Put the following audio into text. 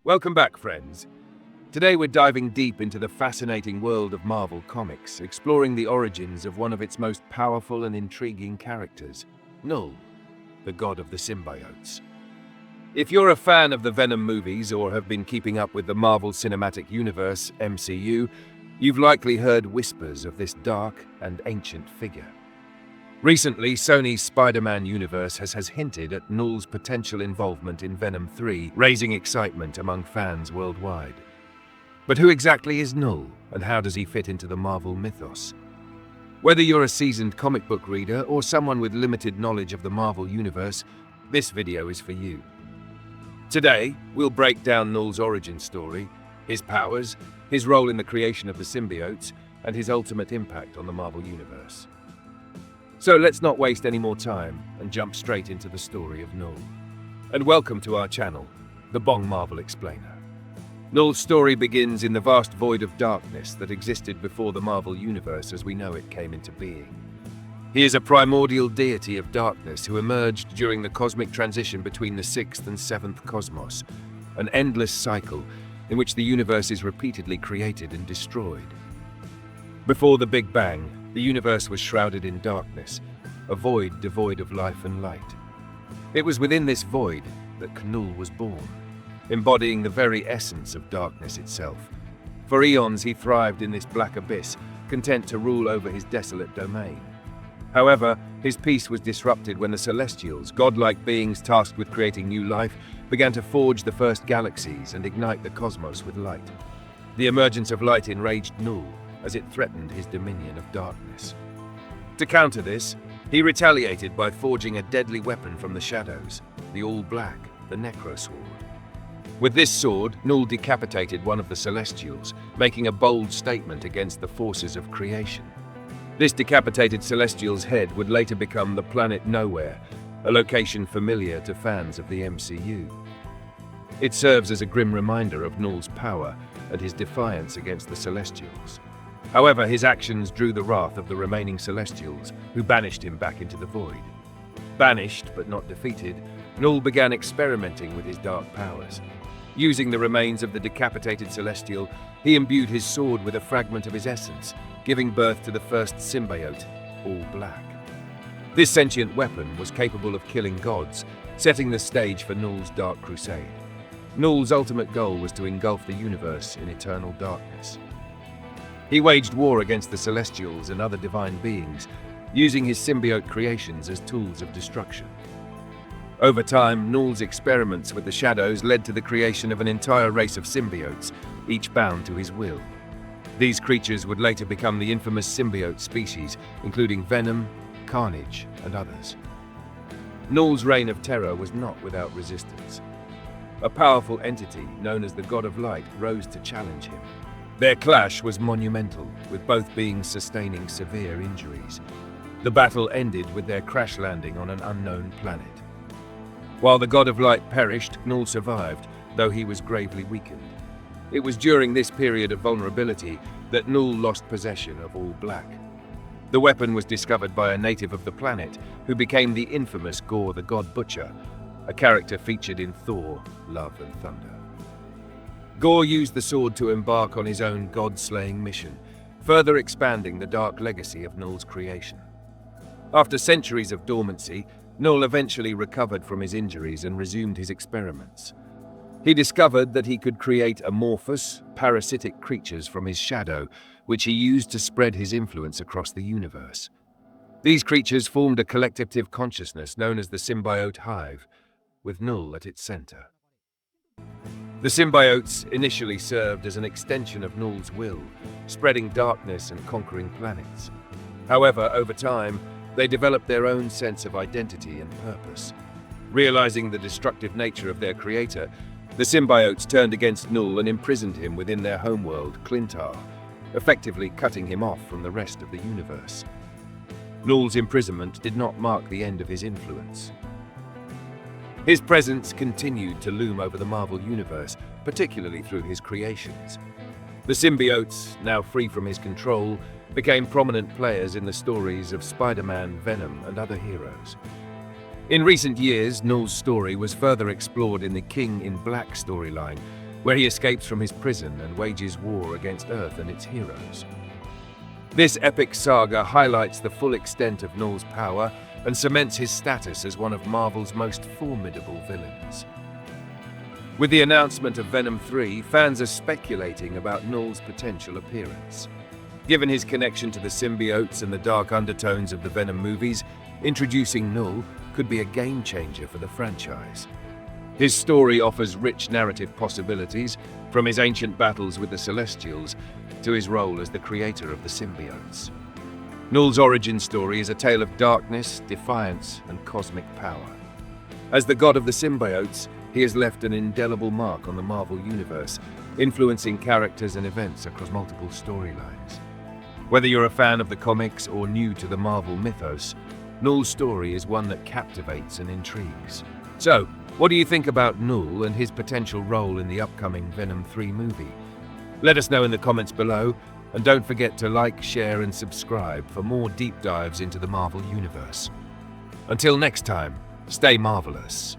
Welcome back, friends. Today we're diving deep into the fascinating world of Marvel Comics, exploring the origins of one of its most powerful and intriguing characters, Knull, the god of the Symbiotes. If you're a fan of the Venom movies or have been keeping up with the Marvel Cinematic Universe, MCU, you've likely heard whispers of this dark and ancient figure. Recently, Sony's Spider-Man universe has hinted at Knull's potential involvement in Venom 3, raising excitement among fans worldwide. But who exactly is Knull, and how does he fit into the Marvel mythos? Whether you're a seasoned comic book reader or someone with limited knowledge of the Marvel universe, this video is for you. Today, we'll break down Knull's origin story, his powers, his role in the creation of the symbiotes, and his ultimate impact on the Marvel universe. So let's not waste any more time and jump straight into the story of Knull. And welcome to our channel, the Bong Marvel Explainer. Knull's story begins in the vast void of darkness that existed before the Marvel Universe as we know it came into being. He is a primordial deity of darkness who emerged during the cosmic transition between the 6th and 7th cosmos, an endless cycle in which the universe is repeatedly created and destroyed. Before the Big Bang, the universe was shrouded in darkness, a void devoid of life and light. It was within this void that Knull was born, embodying the very essence of darkness itself. For eons he thrived in this black abyss, content to rule over his desolate domain. However, his peace was disrupted when the Celestials, godlike beings tasked with creating new life, began to forge the first galaxies and ignite the cosmos with light. The emergence of light enraged Knull as it threatened his dominion of darkness. To counter this, he retaliated by forging a deadly weapon from the shadows, the all-black, the Necrosword. With this sword, Knull decapitated one of the Celestials, making a bold statement against the forces of creation. This decapitated Celestial's head would later become the planet Nowhere, a location familiar to fans of the MCU. It serves as a grim reminder of Knull's power and his defiance against the Celestials. However, his actions drew the wrath of the remaining Celestials, who banished him back into the void. Banished, but not defeated, Knull began experimenting with his dark powers. Using the remains of the decapitated Celestial, he imbued his sword with a fragment of his essence, giving birth to the first symbiote, All Black. This sentient weapon was capable of killing gods, setting the stage for Knull's dark crusade. Knull's ultimate goal was to engulf the universe in eternal darkness. He waged war against the Celestials and other divine beings, using his symbiote creations as tools of destruction. Over time, Knull's experiments with the shadows led to the creation of an entire race of symbiotes, each bound to his will. These creatures would later become the infamous symbiote species, including Venom, Carnage, and others. Knull's reign of terror was not without resistance. A powerful entity known as the God of Light rose to challenge him. Their clash was monumental, with both beings sustaining severe injuries. The battle ended with their crash landing on an unknown planet. While the God of Light perished, Knull survived, though he was gravely weakened. It was during this period of vulnerability that Knull lost possession of All Black. The weapon was discovered by a native of the planet, who became the infamous Gorr the God Butcher, a character featured in Thor, Love and Thunder. Gorr used the sword to embark on his own god-slaying mission, further expanding the dark legacy of Knull's creation. After centuries of dormancy, Knull eventually recovered from his injuries and resumed his experiments. He discovered that he could create amorphous, parasitic creatures from his shadow, which he used to spread his influence across the universe. These creatures formed a collective consciousness known as the Symbiote Hive, with Knull at its center. The symbiotes initially served as an extension of Knull's will, spreading darkness and conquering planets. However, over time, they developed their own sense of identity and purpose. Realizing the destructive nature of their creator, the symbiotes turned against Knull and imprisoned him within their homeworld, Clintar, effectively cutting him off from the rest of the universe. Knull's imprisonment did not mark the end of his influence. His presence continued to loom over the Marvel Universe, particularly through his creations. The symbiotes, now free from his control, became prominent players in the stories of Spider-Man, Venom, and other heroes. In recent years, Knull's story was further explored in the King in Black storyline, where he escapes from his prison and wages war against Earth and its heroes. This epic saga highlights the full extent of Knull's power and cements his status as one of Marvel's most formidable villains. With the announcement of Venom 3, fans are speculating about Knull's potential appearance. Given his connection to the symbiotes and the dark undertones of the Venom movies, introducing Knull could be a game-changer for the franchise. His story offers rich narrative possibilities, from his ancient battles with the Celestials to his role as the creator of the symbiotes. Knull's origin story is a tale of darkness, defiance, and cosmic power. As the god of the symbiotes, he has left an indelible mark on the Marvel Universe, influencing characters and events across multiple storylines. Whether you're a fan of the comics or new to the Marvel mythos, Knull's story is one that captivates and intrigues. So, what do you think about Knull and his potential role in the upcoming Venom 3 movie? Let us know in the comments below, and don't forget to like, share, and subscribe for more deep dives into the Marvel Universe. Until next time, stay marvelous.